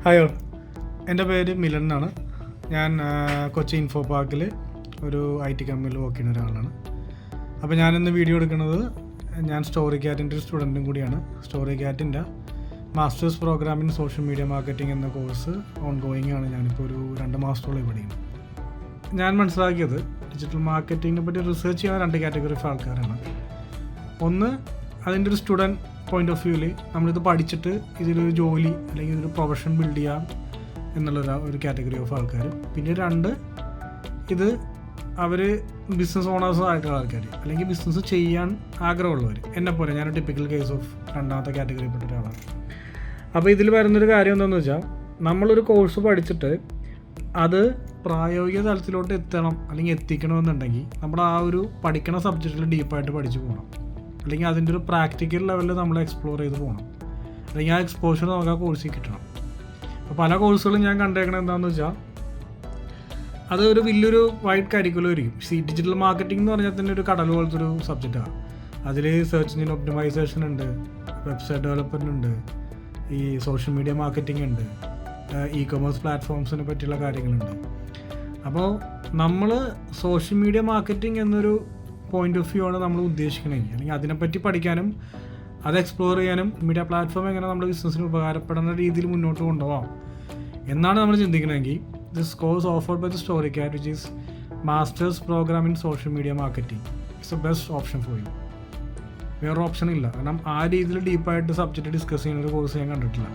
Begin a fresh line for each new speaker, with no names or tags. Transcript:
ഹായോ, എൻ്റെ പേര് മിലൻ എന്നാണ്. ഞാൻ കൊച്ചി ഇൻഫോ പാർക്കിൽ ഒരു IT കമ്പനിയിൽ വർക്ക് ചെയ്യുന്ന ഒരാളാണ്. അപ്പോൾ ഞാനിന്ന് വീഡിയോ എടുക്കുന്നത്, ഞാൻ സ്റ്റോറി ക്യാറ്റിൻ്റെ ഒരു സ്റ്റുഡൻറ്റും കൂടിയാണ്. സ്റ്റോറി ക്യാറ്റിൻ്റെ masters program in social media marketing എന്ന കോഴ്സ് ഓൺ ഗോയിങ് ആണ്. ഞാനിപ്പോൾ ഒരു 2 മാസത്തോളം പഠിക്കുന്നു. ഞാൻ മനസ്സിലാക്കിയത് ഡിജിറ്റൽ മാർക്കറ്റിങ്ങിനെ പറ്റി റിസർച്ച് ചെയ്യുന്ന 2 കാറ്റഗറി ഓഫ് ആൾക്കാരാണ്. ഒന്ന്, അതിൻ്റെ ഒരു സ്റ്റുഡൻറ്റ് പോയിൻ്റ് ഓഫ് വ്യൂവിൽ നമ്മളിത് പഠിച്ചിട്ട് ഇതിലൊരു ജോലി അല്ലെങ്കിൽ ഇതൊരു പ്രൊഫഷൻ ബിൽഡ് ചെയ്യാം എന്നുള്ള ഒരു കാറ്റഗറി ഓഫ് ആൾക്കാർ. പിന്നെ 2, ഇത് അവർ ബിസിനസ് ഓണേഴ്സും ആയിട്ടുള്ള ആൾക്കാർ, അല്ലെങ്കിൽ ബിസിനസ് ചെയ്യാൻ ആഗ്രഹമുള്ളവർ. എന്നെപ്പോലെ ഞാൻ ടിപ്പിക്കൽ കേസ് ഓഫ് 2ാമത്തെ കാറ്റഗറിയിൽപ്പെട്ട ഒരാളാണ്. അപ്പോൾ ഇതിൽ വരുന്നൊരു കാര്യം എന്താണെന്ന് വെച്ചാൽ, നമ്മളൊരു കോഴ്സ് പഠിച്ചിട്ട് അത് പ്രായോഗിക തലത്തിലോട്ട് എത്തണം അല്ലെങ്കിൽ എത്തിക്കണമെന്നുണ്ടെങ്കിൽ നമ്മൾ ആ ഒരു പഠിക്കണ സബ്ജക്റ്റിൽ ഡീപ്പായിട്ട് പഠിച്ചു പോകണം, അല്ലെങ്കിൽ അതിൻ്റെ ഒരു പ്രാക്ടിക്കൽ ലെവലിൽ നമ്മൾ എക്സ്പ്ലോർ ചെയ്ത് പോകണം, അല്ലെങ്കിൽ ആ എക്സ്പോഷർ നമുക്ക് ആ കോഴ്സിൽ കിട്ടണം. അപ്പോൾ പല കോഴ്സുകളും ഞാൻ കണ്ടേക്കണത് എന്താണെന്ന് വെച്ചാൽ, അത് ഒരു വലിയൊരു വൈഡ് കരിക്കുലം ആയിരിക്കും. ഡിജിറ്റൽ മാർക്കറ്റിംഗ് എന്ന് പറഞ്ഞാൽ തന്നെ ഒരു കടൽ പോലത്തെ ഒരു സബ്ജക്റ്റാണ്. അതിൽ സെർച്ച് എഞ്ചിൻ ഒപ്റ്റിമൈസേഷൻ ഉണ്ട്, വെബ്സൈറ്റ് ഡെവലപ്മെൻറ്റ് ഉണ്ട്, ഈ സോഷ്യൽ മീഡിയ മാർക്കറ്റിംഗ് ഉണ്ട്, ഇ-കൊമേഴ്സ് പ്ലാറ്റ്ഫോംസിനെ പറ്റിയുള്ള കാര്യങ്ങളുണ്ട്. അപ്പോൾ നമ്മൾ സോഷ്യൽ മീഡിയ മാർക്കറ്റിംഗ് എന്നൊരു പോയിൻ്റ് ഓഫ് വ്യൂ ആണ് നമ്മൾ ഉദ്ദേശിക്കണമെങ്കിൽ, അല്ലെങ്കിൽ അതിനെപ്പറ്റി പഠിക്കാനും അത് എക്സ്പ്ലോർ ചെയ്യാനും മീഡിയ പ്ലാറ്റ്ഫോം എങ്ങനെ നമ്മുടെ ബിസിനസ്സിന് ഉപകാരപ്പെടുന്ന രീതിയിൽ മുന്നോട്ട് കൊണ്ടുപോകാം എന്നാണ് നമ്മൾ ചിന്തിക്കണമെങ്കിൽ, this course offered by the Story Cat, which is masters program in social media marketing, it's the best option for you. വേറെ ഓപ്ഷൻ ഇല്ല. കാരണം ആ രീതിയിൽ ഡീപ്പായിട്ട് സബ്ജക്റ്റ് ഡിസ്കസ് ചെയ്യുന്ന ഒരു കോഴ്സ് ഞാൻ കണ്ടിട്ടില്ല.